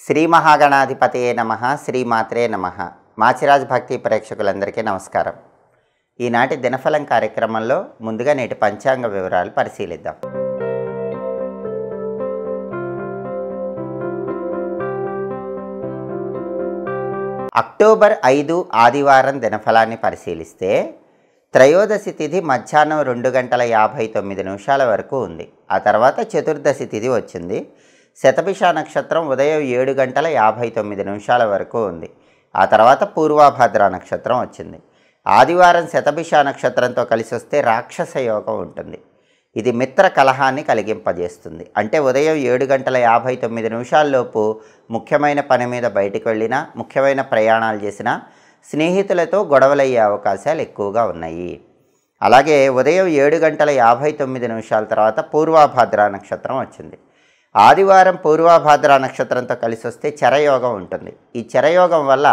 శ్రీ మహాగణాధిపతయే నమః. శ్రీమాత్రే నమః. మాచిరాజ్ భక్తి ప్రేక్షకులందరికీ నమస్కారం. ఈనాటి దినఫలం కార్యక్రమంలో ముందుగా నేటి పంచాంగ వివరాలు పరిశీలిద్దాం. అక్టోబర్ 5 ఆదివారం దినఫలాన్ని పరిశీలిస్తే త్రయోదశి తిథి మధ్యాహ్నం 2:59 వరకు ఉంది. ఆ తర్వాత చతుర్దశి తిథి వచ్చింది. శతభిష నక్షత్రం ఉదయం 7:59 వరకు ఉంది. ఆ తర్వాత పూర్వాభాద్ర నక్షత్రం వచ్చింది. ఆదివారం శతభిష నక్షత్రంతో కలిసి వస్తే రాక్షస యోగం ఉంటుంది. ఇది మిత్ర కలహాన్ని కలిగింపజేస్తుంది. అంటే ఉదయం 7:59 లోపు ముఖ్యమైన పని మీద బయటికి వెళ్ళినా, ముఖ్యమైన ప్రయాణాలు చేసినా స్నేహితులతో గొడవలయ్యే అవకాశాలు ఎక్కువగా ఉన్నాయి. అలాగే ఉదయం 7:59 తర్వాత పూర్వాభాద్ర నక్షత్రం వచ్చింది. ఆదివారం పూర్వాభాద్ర నక్షత్రంతో కలిసి వస్తే చరయోగం ఉంటుంది. ఈ చరయోగం వల్ల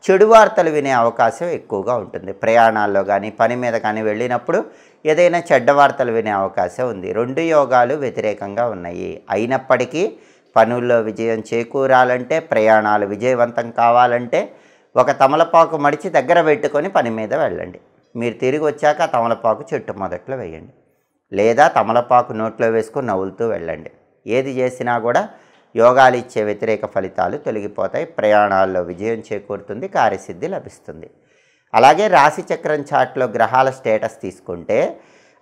చెడు వార్తలు వినే అవకాశం ఎక్కువగా ఉంటుంది. ప్రయాణాల్లో కానీ పని మీద కానీ వెళ్ళినప్పుడు ఏదైనా చెడ్డ వార్తలు వినే అవకాశం ఉంది. రెండు యోగాలు వ్యతిరేకంగా ఉన్నాయి. అయినప్పటికీ పనుల్లో విజయం చేకూరాలంటే, ప్రయాణాలు విజయవంతం కావాలంటే ఒక తమలపాకు మడిచి దగ్గర పెట్టుకొని పని మీద వెళ్ళండి. మీరు తిరిగి వచ్చాక తమలపాకు చెట్టు మొదట్లో వేయండి, లేదా తమలపాకు నోట్లో వేసుకొని నవ్వులుతూ వెళ్ళండి. ఏది చేసినా కూడా యోగాలు ఇచ్చే వ్యతిరేక ఫలితాలు తొలగిపోతాయి. ప్రయాణాల్లో విజయం చేకూరుతుంది, కార్యసిద్ధి లభిస్తుంది. అలాగే రాశిచక్రం చార్ట్లో గ్రహాల స్టేటస్ తీసుకుంటే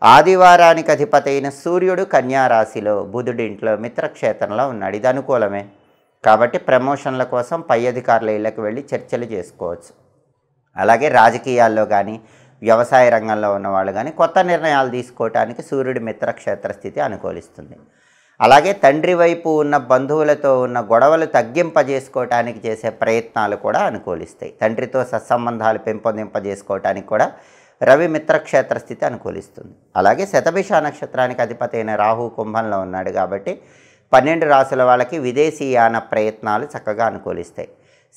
ఆదివారానికి అధిపతి అయిన సూర్యుడు కన్యా రాశిలో, బుధుడింట్లో మిత్రక్షేత్రంలో ఉన్నాడు. ఇది అనుకూలమే. కాబట్టి ప్రమోషన్ల కోసం పై అధికారుల ఇళ్లకు వెళ్ళి చర్చలు చేసుకోవచ్చు. అలాగే రాజకీయాల్లో కానీ వ్యవసాయ రంగంలో ఉన్నవాళ్ళు కానీ కొత్త నిర్ణయాలు తీసుకోవటానికి సూర్యుడి మిత్రక్షేత్ర స్థితి అనుకూలిస్తుంది. అలాగే తండ్రి వైపు ఉన్న బంధువులతో ఉన్న గొడవలు తగ్గింపజేసుకోవటానికి చేసే ప్రయత్నాలు కూడా అనుకూలిస్తాయి. తండ్రితో సత్సంబంధాలు పెంపొందింపజేసుకోవటానికి కూడా రవి మిత్రక్షేత్ర స్థితి అనుకూలిస్తుంది. అలాగే శతభిష నక్షత్రానికి అధిపతి అయిన రాహు కుంభంలో ఉన్నాడు కాబట్టి 12 రాసుల వాళ్ళకి విదేశీయాన ప్రయత్నాలు చక్కగా అనుకూలిస్తాయి.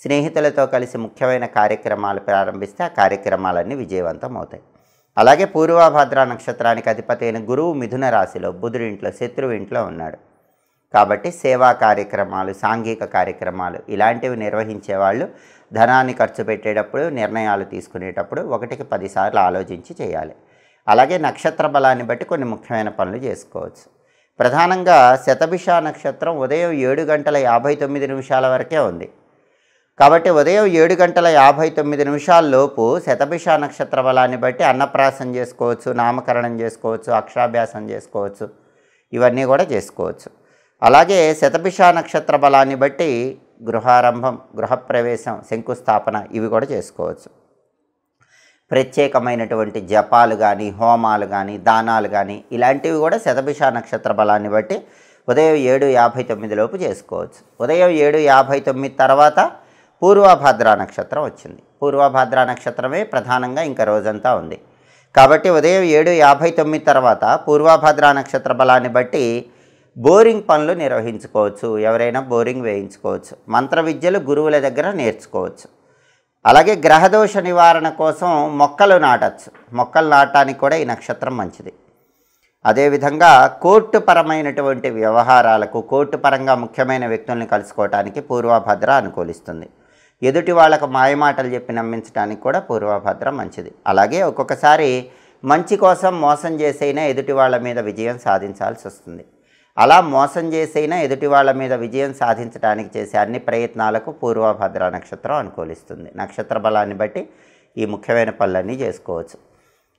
స్నేహితులతో కలిసి ముఖ్యమైన కార్యక్రమాలు ప్రారంభిస్తే ఆ కార్యక్రమాలన్నీ విజయవంతం అవుతాయి. అలాగే పూర్వభాద్ర నక్షత్రానికి అధిపతి అయిన గురువు మిథున రాశిలో, బుధుడింట్లో, శత్రువు ఇంట్లో ఉన్నాడు. కాబట్టి సేవా కార్యక్రమాలు, సాంఘిక కార్యక్రమాలు ఇలాంటివి నిర్వహించే వాళ్ళు ధనాన్ని ఖర్చు పెట్టేటప్పుడు, నిర్ణయాలు తీసుకునేటప్పుడు 1కి 10 సార్లు ఆలోచించి చేయాలి. అలాగే నక్షత్ర బలాన్ని బట్టి కొన్ని ముఖ్యమైన పనులు చేసుకోవచ్చు. ప్రధానంగా శతభిష నక్షత్రం ఉదయం 7:59 వరకే ఉంది. కాబట్టి ఉదయం 7:59 లోపు శతభిష నక్షత్ర బలాన్ని బట్టి అన్నప్రాసం చేసుకోవచ్చు, నామకరణం చేసుకోవచ్చు, అక్షరాభ్యాసం చేసుకోవచ్చు, ఇవన్నీ కూడా చేసుకోవచ్చు. అలాగే శతభిష నక్షత్ర బలాన్ని బట్టి గృహారంభం, గృహప్రవేశం, శంకుస్థాపన ఇవి కూడా చేసుకోవచ్చు. ప్రత్యేకమైనటువంటి జపాలు కానీ, హోమాలు కానీ, దానాలు కానీ ఇలాంటివి కూడా శతభిష నక్షత్ర బలాన్ని బట్టి ఉదయం 7:59 లోపు చేసుకోవచ్చు. ఉదయం 7:59 తర్వాత పూర్వభాద్ర నక్షత్రం వచ్చింది. పూర్వభాద్ర నక్షత్రమే ప్రధానంగా ఇంకా రోజంతా ఉంది. కాబట్టి ఉదయం 7:59 తర్వాత పూర్వభాద్ర నక్షత్ర బలాన్ని బట్టి బోరింగ్ పనులు నిర్వహించుకోవచ్చు. ఎవరైనా బోరింగ్ వేయించుకోవచ్చు. మంత్ర విద్యలు గురువుల దగ్గర నేర్చుకోవచ్చు. అలాగే గ్రహదోష నివారణ కోసం మొక్కలు నాటచ్చు. మొక్కలు నాటడానికి కూడా ఈ నక్షత్రం మంచిది. అదేవిధంగా కోర్టు పరమైనటువంటి వ్యవహారాలకు, కోర్టు పరంగా ముఖ్యమైన వ్యక్తుల్ని కలుసుకోవటానికి పూర్వభద్ర అనుకూలిస్తుంది. ఎదుటి వాళ్ళకు మాయమాటలు చెప్పి నమ్మించడానికి కూడా పూర్వభద్ర మంచిది. అలాగే ఒక్కొక్కసారి మంచి కోసం మోసం చేసైనా ఎదుటి వాళ్ళ మీద విజయం సాధించాల్సి వస్తుంది. అలా మోసం చేసైనా ఎదుటి వాళ్ళ మీద విజయం సాధించడానికి చేసే అన్ని ప్రయత్నాలకు పూర్వభద్ర నక్షత్రం అనుకూలిస్తుంది. నక్షత్ర బలాన్ని బట్టి ఈ ముఖ్యమైన పనులన్నీ చేసుకోవచ్చు.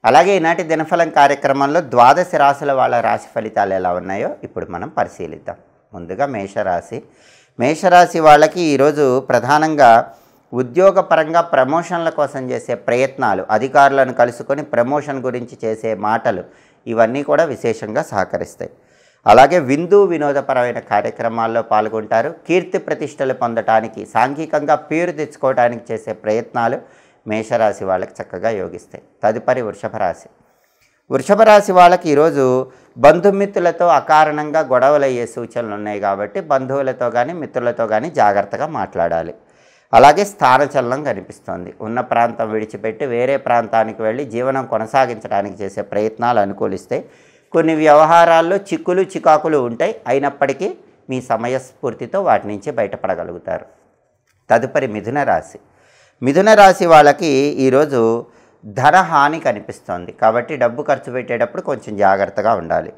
అలాగే ఈనాటి దినఫలం కార్యక్రమంలో 12 రాశుల వాళ్ళ రాశి ఫలితాలు ఎలా ఉన్నాయో ఇప్పుడు మనం పరిశీలిద్దాం. ముందుగా మేషరాశి. మేషరాశి వాళ్ళకి ఈరోజు ప్రధానంగా ఉద్యోగపరంగా ప్రమోషన్ల కోసం చేసే ప్రయత్నాలు, అధికారులను కలుసుకొని ప్రమోషన్ గురించి చేసే మాటలు ఇవన్నీ కూడా విశేషంగా సహకరిస్తాయి. అలాగే విందు వినోదపరమైన కార్యక్రమాల్లో పాల్గొంటారు. కీర్తి ప్రతిష్టలు పొందటానికి, సాంఘికంగా పేరు తెచ్చుకోవడానికి చేసే ప్రయత్నాలు మేషరాశి వాళ్ళకి చక్కగా యోగిస్తాయి. తదుపరి వృషభ రాశి. వృషభ రాశి వాళ్ళకి ఈరోజు బంధుమిత్రులతో అకారణంగా గొడవలు అయ్యే సూచనలు ఉన్నాయి. కాబట్టి బంధువులతో కానీ మిత్రులతో కానీ జాగ్రత్తగా మాట్లాడాలి. అలాగే స్థానచలనం కనిపిస్తోంది. ఉన్న ప్రాంతం విడిచిపెట్టి వేరే ప్రాంతానికి వెళ్ళి జీవనం కొనసాగించడానికి చేసే ప్రయత్నాలు అనుకూలిస్తాయి. కొన్ని వ్యవహారాల్లో చిక్కులు చికాకులు ఉంటాయి. అయినప్పటికీ మీ సమయస్ఫూర్తితో వాటి నుంచి బయటపడగలుగుతారు. తదుపరి మిథున రాశి. మిథున రాశి వాళ్ళకి ఈరోజు ధనహాని కనిపిస్తోంది. కాబట్టి డబ్బు ఖర్చు పెట్టేటప్పుడు కొంచెం జాగ్రత్తగా ఉండాలి.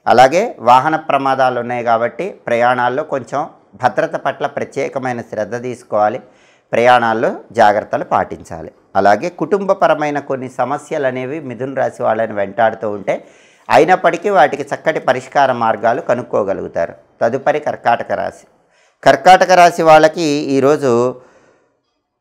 అలాగే వాహన ప్రమాదాలు ఉన్నాయి కాబట్టి ప్రయాణాల్లో కొంచెం భద్రత పట్ల ప్రత్యేకమైన శ్రద్ధ తీసుకోవాలి. ప్రయాణాల్లో జాగ్రత్తలు పాటించాలి. అలాగే కుటుంబపరమైన కొన్ని సమస్యలు అనేవి మిథున రాశి వాళ్ళని వెంటాడుతూ ఉంటే అయినప్పటికీ వాటికి చక్కటి పరిష్కార మార్గాలు కనుక్కోగలుగుతారు. తదుపరి కర్కాటక రాశి. కర్కాటక రాశి వాళ్ళకి ఈరోజు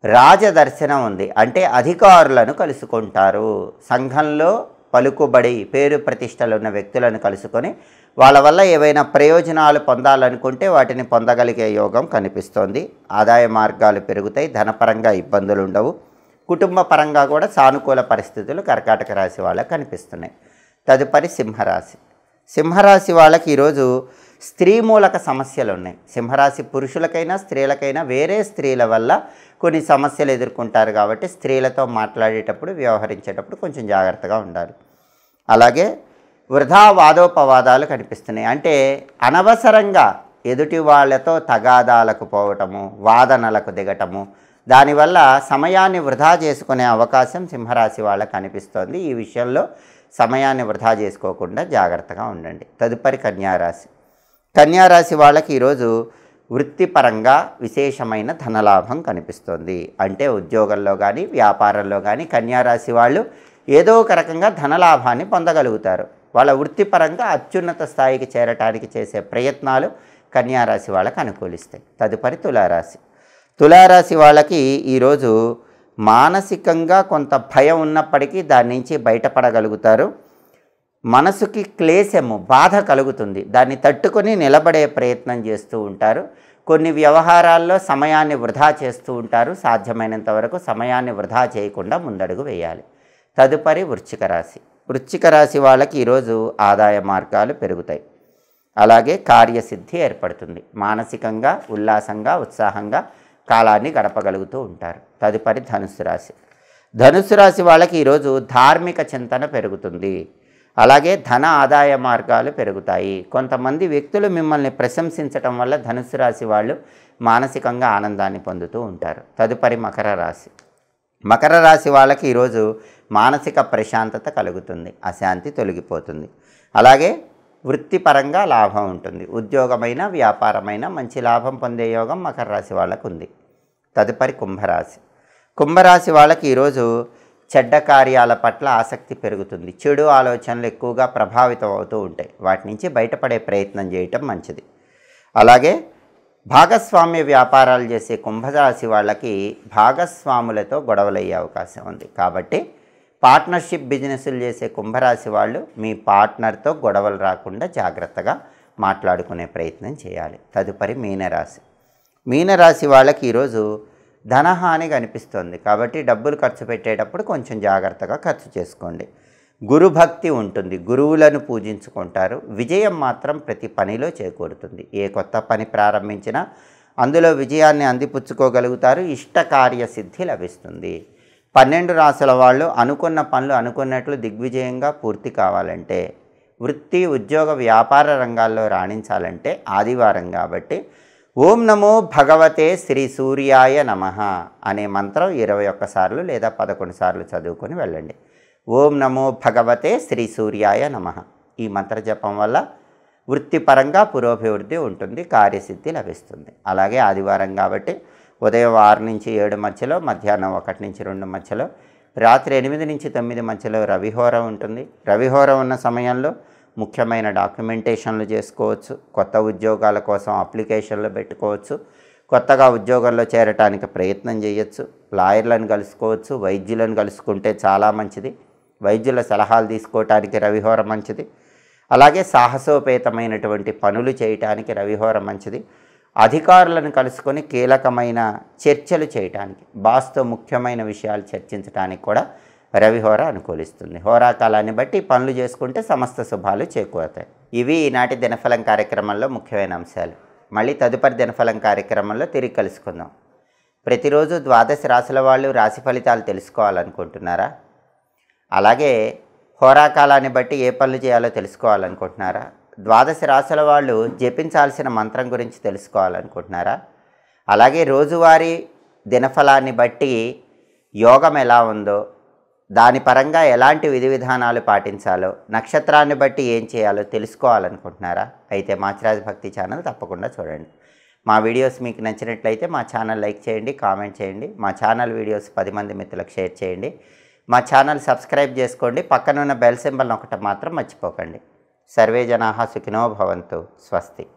రాజదర్శనం ఉంది. అంటే అధికారులను కలుసుకుంటారు. సంఘంలో పలుకుబడి పేరు ప్రతిష్టలు ఉన్న వ్యక్తులను కలుసుకొని వాళ్ళ వల్ల ఏవైనా ప్రయోజనాలు పొందాలనుకుంటే వాటిని పొందగలిగే యోగం కనిపిస్తోంది. ఆదాయ మార్గాలు పెరుగుతాయి. ధనపరంగా ఇబ్బందులు ఉండవు. కుటుంబ పరంగా కూడా సానుకూల పరిస్థితులు కర్కాటక రాశి వాళ్ళకి కనిపిస్తున్నాయి. తదుపరి సింహరాశి. సింహరాశి వాళ్ళకి ఈరోజు స్త్రీ మూలక సమస్యలు ఉన్నాయి. సింహరాశి పురుషులకైనా స్త్రీలకైనా వేరే స్త్రీల వల్ల కొన్ని సమస్యలు ఎదుర్కొంటారు. కాబట్టి స్త్రీలతో మాట్లాడేటప్పుడు వ్యవహరించేటప్పుడు కొంచెం జాగ్రత్తగా ఉండాలి. అలాగే వృధా వాదోపవాదాలు కనిపిస్తున్నాయి. అంటే అనవసరంగా ఎదుటి వాళ్ళతో తగాదాలకు పోవటము, వాదనలకు దిగటము, దానివల్ల సమయాన్ని వృధా చేసుకునే అవకాశం సింహరాశి వాళ్ళకి కనిపిస్తోంది. ఈ విషయంలో సమయాన్ని వృధా చేసుకోకుండా జాగ్రత్తగా ఉండండి. తదుపరి కన్యారాశి. కన్యారాశి వాళ్ళకి ఈరోజు వృత్తిపరంగా విశేషమైన ధనలాభం కనిపిస్తోంది. అంటే ఉద్యోగంలో కానీ వ్యాపారంలో కానీ కన్యారాశి వాళ్ళు ఏదో ఒక రకంగా ధనలాభాన్ని పొందగలుగుతారు. వాళ్ళ వృత్తిపరంగా అత్యున్నత స్థాయికి చేరటానికి చేసే ప్రయత్నాలు కన్యారాశి వాళ్ళకి అనుకూలిస్తాయి. తదుపరి తులారాశి. తులారాశి వాళ్ళకి ఈరోజు మానసికంగా కొంత భయం ఉన్నప్పటికీ దాని నుంచి బయటపడగలుగుతారు. మనసుకి క్లేశము, బాధ కలుగుతుంది. దాన్ని తట్టుకొని నిలబడే ప్రయత్నం చేస్తూ ఉంటారు. కొన్ని వ్యవహారాల్లో సమయాన్ని వృధా చేస్తూ ఉంటారు. సాధ్యమైనంత వరకు సమయాన్ని వృధా చేయకుండా ముందడుగు వేయాలి. తదుపరి వృశ్చిక రాశి. వృశ్చిక రాశి వాళ్ళకి ఈరోజు ఆదాయ మార్గాలు పెరుగుతాయి. అలాగే కార్యసిద్ధి ఏర్పడుతుంది. మానసికంగా ఉల్లాసంగా ఉత్సాహంగా కాలాన్ని గడపగలుగుతూ ఉంటారు. తదుపరి ధనుస్సు రాశి. ధనుస్సు రాశి వాళ్ళకి ఈరోజు ధార్మిక చింతన పెరుగుతుంది. అలాగే ధన ఆదాయ మార్గాలు పెరుగుతాయి. కొంతమంది వ్యక్తులు మిమ్మల్ని ప్రశంసించటం వల్ల ధనుస్సు రాశి వాళ్ళు మానసికంగా ఆనందాన్ని పొందుతూ ఉంటారు. తదుపరి మకర రాశి. మకర రాశి వాళ్ళకి ఈరోజు మానసిక ప్రశాంతత కలుగుతుంది. అశాంతి తొలగిపోతుంది. అలాగే వృత్తిపరంగా లాభం ఉంటుంది. ఉద్యోగమైన వ్యాపారమైన మంచి లాభం పొందే యోగం మకర రాశి వాళ్ళకు ఉంది. తదుపరి కుంభరాశి. కుంభరాశి వాళ్ళకి ఈరోజు చెడ్డ కార్యాల పట్ల ఆసక్తి పెరుగుతుంది. చెడు ఆలోచనలు ఎక్కువగా ప్రభావితం అవుతూ ఉంటాయి. వాటి నుంచి బయటపడే ప్రయత్నం చేయటం మంచిది. అలాగే భాగస్వామ్య వ్యాపారాలు చేసే కుంభరాశి వాళ్ళకి భాగస్వాములతో గొడవలయ్యే అవకాశం ఉంది. కాబట్టి పార్ట్నర్షిప్ బిజినెస్లు చేసే కుంభరాశి వాళ్ళు మీ పార్ట్నర్తో గొడవలు రాకుండా జాగ్రత్తగా మాట్లాడుకునే ప్రయత్నం చేయాలి. తదుపరి మీనరాశి. మీనరాశి వాళ్ళకి ఈరోజు ధనహాని కనిపిస్తుంది. కాబట్టి డబ్బులు ఖర్చు పెట్టేటప్పుడు కొంచెం జాగ్రత్తగా ఖర్చు చేసుకోండి. గురుభక్తి ఉంటుంది. గురువులను పూజించుకుంటారు. విజయం మాత్రం ప్రతి పనిలో చేకూరుతుంది. ఏ కొత్త పని ప్రారంభించినా అందులో విజయాన్ని అందిపుచ్చుకోగలుగుతారు. ఇష్టకార్య సిద్ధి లభిస్తుంది. 12 రాశుల వాళ్ళు అనుకున్న పనులు అనుకున్నట్లు దిగ్విజయంగా పూర్తి కావాలంటే, వృత్తి ఉద్యోగ వ్యాపార రంగాల్లో రాణించాలంటే ఆదివారం కాబట్టి ఓం నమో భగవతే శ్రీ సూర్యాయ నమః అనే మంత్రం 21 సార్లు లేదా 11 సార్లు చదువుకొని వెళ్ళండి. ఓం నమో భగవతే శ్రీ సూర్యాయ నమః. ఈ మంత్ర జపం వల్ల వృత్తిపరంగా పురోభివృద్ధి ఉంటుంది. కార్యసిద్ధి లభిస్తుంది. అలాగే ఆదివారం కాబట్టి ఉదయం 6 నుంచి 7 మధ్యలో, మధ్యాహ్నం 1 నుంచి 2 మధ్యలో, రాత్రి 8 నుంచి 9 మధ్యలో రవిహోరం ఉంటుంది. రవిహోరం ఉన్న సమయంలో ముఖ్యమైన డాక్యుమెంటేషన్లు చేసుకోవచ్చు. కొత్త ఉద్యోగాల కోసం అప్లికేషన్లు పెట్టుకోవచ్చు. కొత్తగా ఉద్యోగంలో చేరటానికి ప్రయత్నం చేయొచ్చు. లాయర్లను కలుసుకోవచ్చు. వైద్యులను కలుసుకుంటే చాలా మంచిది. వైద్యుల సలహాలు తీసుకోవటానికి రవిహోరం మంచిది. అలాగే సాహసోపేతమైనటువంటి పనులు చేయటానికి రవిహోరం మంచిది. అధికారులను కలుసుకొని కీలకమైన చర్చలు చేయటానికి, బాస్తో ముఖ్యమైన విషయాలు చర్చించడానికి కూడా రవిహోర అనుకూలిస్తుంది. హోరాకాలాన్ని బట్టి పనులు చేసుకుంటే సమస్త శుభాలు చేకూరుతాయి. ఇవి ఈనాటి దినఫలం కార్యక్రమంలో ముఖ్యమైన అంశాలు. మళ్ళీ తదుపరి దినఫలం కార్యక్రమంలో తిరిగి కలుసుకుందాం. ప్రతిరోజు 12 రాశుల వాళ్ళు రాశి ఫలితాలు తెలుసుకోవాలనుకుంటున్నారా? అలాగే హోరాకాలాన్ని బట్టి ఏ పనులు చేయాలో తెలుసుకోవాలనుకుంటున్నారా? ద్వాదశ రాశుల వాళ్ళు జపించాల్సిన మంత్రం గురించి తెలుసుకోవాలనుకుంటున్నారా? అలాగే రోజువారీ దినఫలాన్ని బట్టి యోగం ఎలా ఉందో, దాని పరంగా ఎలాంటి విధి విధానాలు పాటించాలో, నక్షత్రాన్ని బట్టి ఏం చేయాలో తెలుసుకోవాలనుకుంటున్నారా? అయితే మాచిరాజు భక్తి ఛానల్ తప్పకుండా చూడండి. మా వీడియోస్ మీకు నచ్చినట్లయితే మా ఛానల్ లైక్ చేయండి, కామెంట్ చేయండి. మా ఛానల్ వీడియోస్ 10 మంది మిత్రులకు షేర్ చేయండి. మా ఛానల్ సబ్స్క్రైబ్ చేసుకోండి. పక్కనున్న బెల్ సింబల్ నొక్కటం మాత్రం మర్చిపోకండి. సర్వే జనాః సుఖినో భవంతు. స్వస్తి.